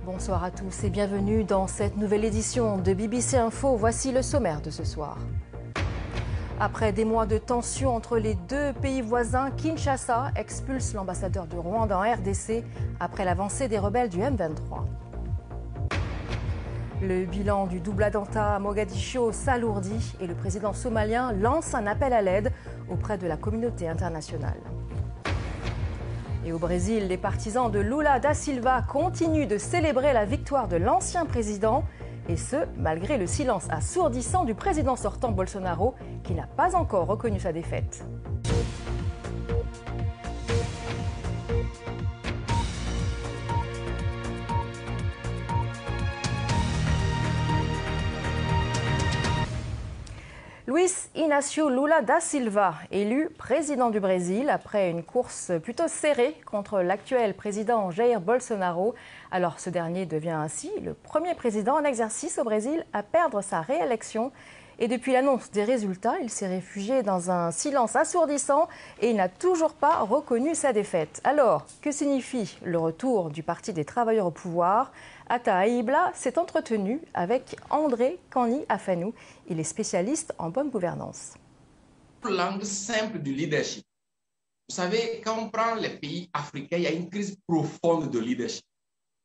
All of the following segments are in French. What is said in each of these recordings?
Bonsoir à tous et bienvenue dans cette nouvelle édition de BBC Info. Voici le sommaire de ce soir. Après des mois de tension entre les deux pays voisins, Kinshasa expulse l'ambassadeur de Rwanda en RDC après l'avancée des rebelles du M23. Le bilan du double attentat à Mogadiscio s'alourdit et le président somalien lance un appel à l'aide auprès de la communauté internationale. Et au Brésil, les partisans de Lula da Silva continuent de célébrer la victoire de l'ancien président, et ce, malgré le silence assourdissant du président sortant Bolsonaro, qui n'a pas encore reconnu sa défaite. Luiz Inácio Lula da Silva, élu président du Brésil après une course plutôt serrée contre l'actuel président Jair Bolsonaro. Alors ce dernier devient ainsi le premier président en exercice au Brésil à perdre sa réélection. Et depuis l'annonce des résultats, il s'est réfugié dans un silence assourdissant et il n'a toujours pas reconnu sa défaite. Alors, que signifie le retour du Parti des travailleurs au pouvoir ? Atta Haïbla s'est entretenu avec André Kani Afanou. Il est spécialiste en bonne gouvernance. L'angle simple du leadership. Vous savez, quand on prend les pays africains, il y a une crise profonde de leadership.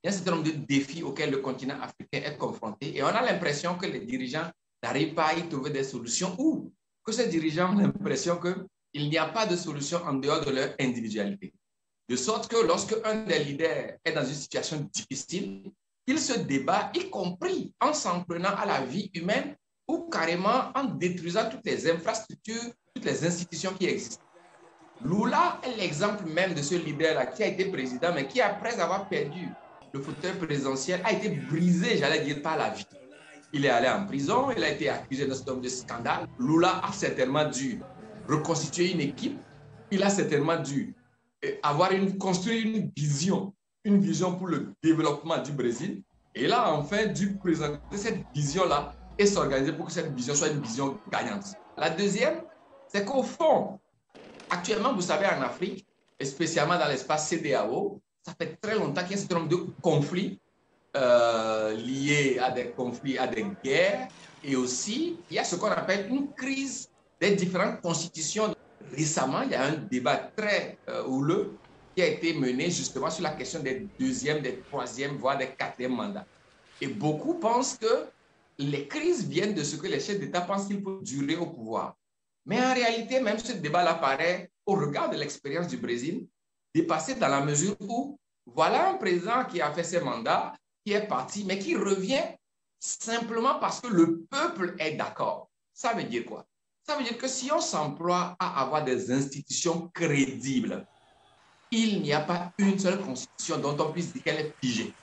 Il y a un certain nombre de défis auxquels le continent africain est confronté et on a l'impression que les dirigeants n'arrivent pas à y trouver des solutions ou que ces dirigeants ont l'impression qu'il n'y a pas de solution en dehors de leur individualité. De sorte que lorsque un des leaders est dans une situation difficile, il se débat, y compris en s'en prenant à la vie humaine ou carrément en détruisant toutes les infrastructures, toutes les institutions qui existent. Lula est l'exemple même de ce leader-là qui a été président, mais qui, après avoir perdu le fauteuil présidentiel, a été brisé, j'allais dire, par la vie. Il est allé en prison, il a été accusé d'un certain nombre de scandales. Lula a certainement dû reconstituer une équipe. Il a certainement dû construire une vision pour le développement du Brésil. Et il a enfin dû présenter cette vision-là et s'organiser pour que cette vision soit une vision gagnante. La deuxième, c'est qu'au fond, actuellement, vous savez, en Afrique, et spécialement dans l'espace CEDEAO, ça fait très longtemps qu'il y a un certain nombre de conflits liés à des conflits, à des guerres, et aussi, il y a ce qu'on appelle une crise des différentes constitutions. Récemment, il y a un débat très houleux qui a été mené justement sur la question des deuxièmes, des troisièmes, voire des quatrièmes mandats. Et beaucoup pensent que les crises viennent de ce que les chefs d'État pensent qu'il faut durer au pouvoir. Mais en réalité, même ce débat-là paraît, au regard de l'expérience du Brésil, dépassé dans la mesure où voilà un président qui a fait ses mandats, qui est parti, mais qui revient simplement parce que le peuple est d'accord. Ça veut dire quoi? Ça veut dire que si on s'emploie à avoir des institutions crédibles, il n'y a pas une seule constitution dont on puisse dire qu'elle est figée.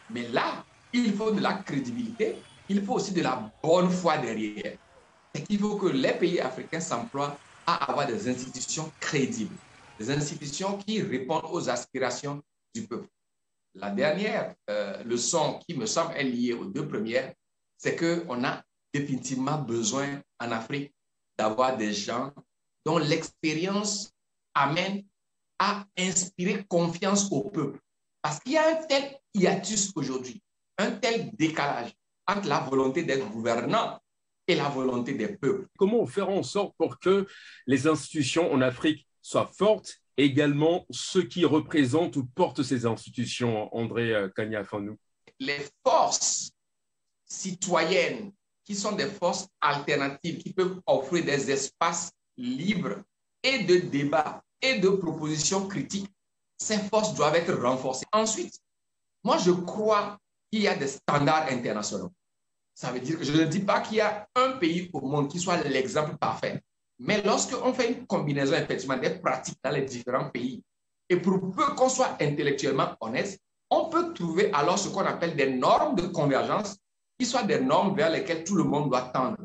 Mais là, il faut de la crédibilité, il faut aussi de la bonne foi derrière. Et il faut que les pays africains s'emploient à avoir des institutions crédibles, des institutions qui répondent aux aspirations du peuple. La dernière leçon qui me semble est liée aux deux premières, c'est qu'on a définitivement besoin en Afrique d'avoir des gens dont l'expérience amène à inspirer confiance au peuple. Parce qu'il y a un tel hiatus aujourd'hui, un tel décalage entre la volonté d'être gouvernant et la volonté des peuples. Comment faire en sorte pour que les institutions en Afrique soient fortes, également ceux qui représentent ou portent ces institutions, André Kani Afanou? Les forces citoyennes, qui sont des forces alternatives, qui peuvent offrir des espaces libres et de débat et de propositions critiques, ces forces doivent être renforcées. Ensuite, moi je crois qu'il y a des standards internationaux. Ça veut dire que je ne dis pas qu'il y a un pays au monde qui soit l'exemple parfait. Mais lorsqu'on fait une combinaison effectivement des pratiques dans les différents pays, et pour peu qu'on soit intellectuellement honnête, on peut trouver alors ce qu'on appelle des normes de convergence qui soient des normes vers lesquelles tout le monde doit tendre.